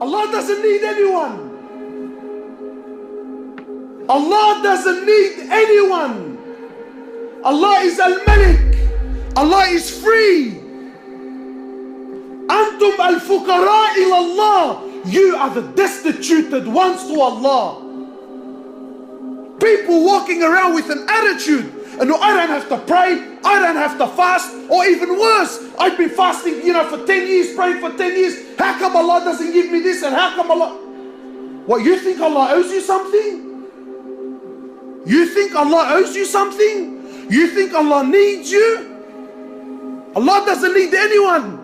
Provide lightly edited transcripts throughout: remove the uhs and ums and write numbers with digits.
Allah doesn't need anyone. Allah doesn't need anyone. Allah is Al-Malik. Allah is free. Antum al-fuqara ila Allah. You are the destituted ones to Allah. People walking around with an attitude, and I don't have to pray, I don't have to fast, or even worse, I've been fasting, for 10 years, praying for 10 years. How come Allah doesn't give me this? And how come Allah... What, you think Allah owes you something? You think Allah owes you something? You think Allah needs you? Allah doesn't need anyone.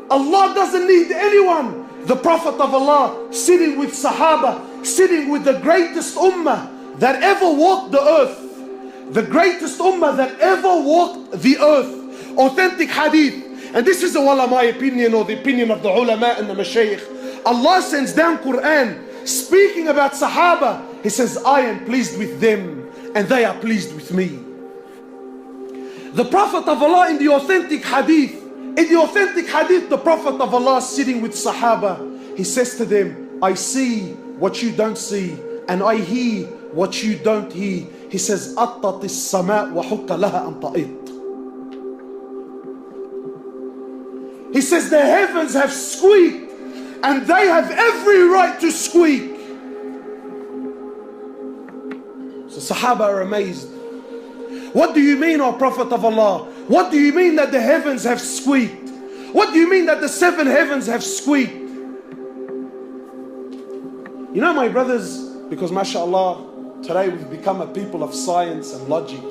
Allah doesn't need anyone. The Prophet of Allah sitting with Sahaba, sitting with the greatest ummah that ever walked the earth. The greatest ummah that ever walked the earth. Authentic hadith. And this is my opinion, or the opinion of the ulama and the mashayikh. Allah sends down Quran speaking about Sahaba. He says, I am pleased with them and they are pleased with me. The Prophet of Allah in the authentic hadith, the Prophet of Allah sitting with Sahaba, he says to them, I see what you don't see and I hear what you don't hear. He says, أَطَّتِ السَّمَاء وَحُكَّ لَهَا أَن تَئِطْ. He says, the heavens have squeaked and they have every right to squeak. So Sahaba are amazed. What do you mean, O Prophet of Allah? What do you mean that the heavens have squeaked? What do you mean that the 7 heavens have squeaked? My brothers, because mashallah, today we've become a people of science and logic,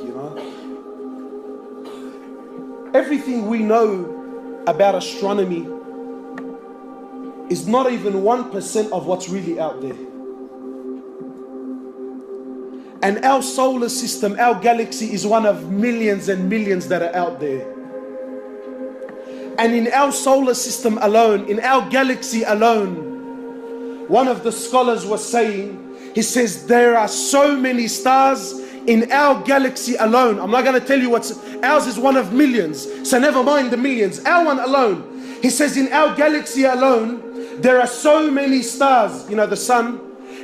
Everything we know about astronomy is not even 1% of what's really out there. And our solar system, our galaxy is one of millions and millions that are out there. And in our solar system alone, in our galaxy alone, one of the scholars was saying, he says, there are so many stars in our galaxy alone. I'm not going to tell you what's, ours is one of millions. So never mind the millions, our one alone. He says in our galaxy alone, there are so many stars. The sun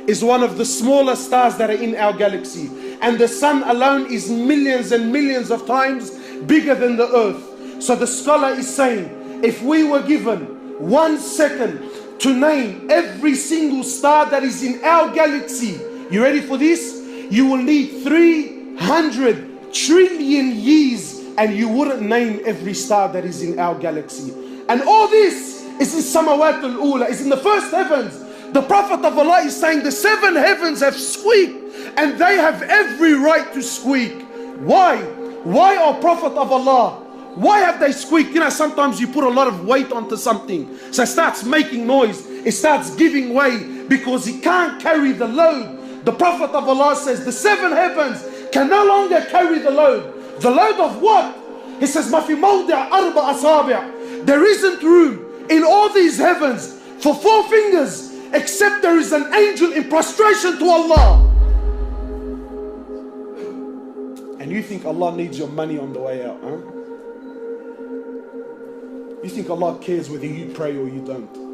is one of the smaller stars that are in our galaxy. And the sun alone is millions and millions of times bigger than the earth. So the scholar is saying, if we were given 1 second to name every single star that is in our galaxy, you ready for this? You will need 300 trillion years and you wouldn't name every star that is in our galaxy. And all this is in Samawat al-Ula, is in the first heavens. The Prophet of Allah is saying the 7 heavens have squeaked and they have every right to squeak. Why? Why, O Prophet of Allah? Why have they squeaked? Sometimes you put a lot of weight onto something, so it starts making noise, it starts giving way because it can't carry the load. The Prophet of Allah says the 7 heavens can no longer carry the load. The load of what? He says, مَا فِي مَوْضِعَ أَرْبَعَ أَصَابِعَ. There isn't room in all these heavens for 4 fingers except there is an angel in prostration to Allah. And you think Allah needs your money on the way out, huh? You think Allah cares whether you pray or you don't?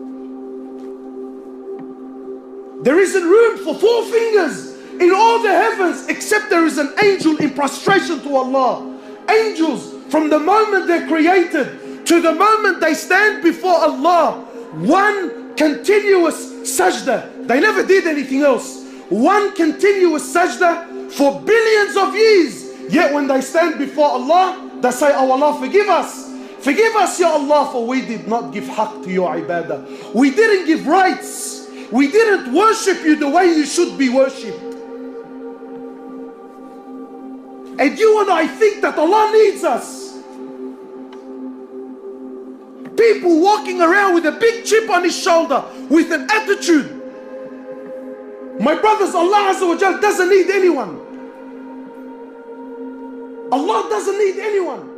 There isn't room for 4 fingers in all the heavens except there is an angel in prostration to Allah. Angels, from the moment they're created to the moment they stand before Allah, one continuous sajda. They never did anything else. One continuous sajda for billions of years. Yet when they stand before Allah, they say, oh Allah, forgive us. Forgive us, Ya Allah, for we did not give haqq to your ibadah. We didn't give rights. We didn't worship you the way you should be worshipped. And you and I think that Allah needs us. People walking around with a big chip on his shoulder, with an attitude. My brothers, Allah Azza wa Jal doesn't need anyone. Allah doesn't need anyone.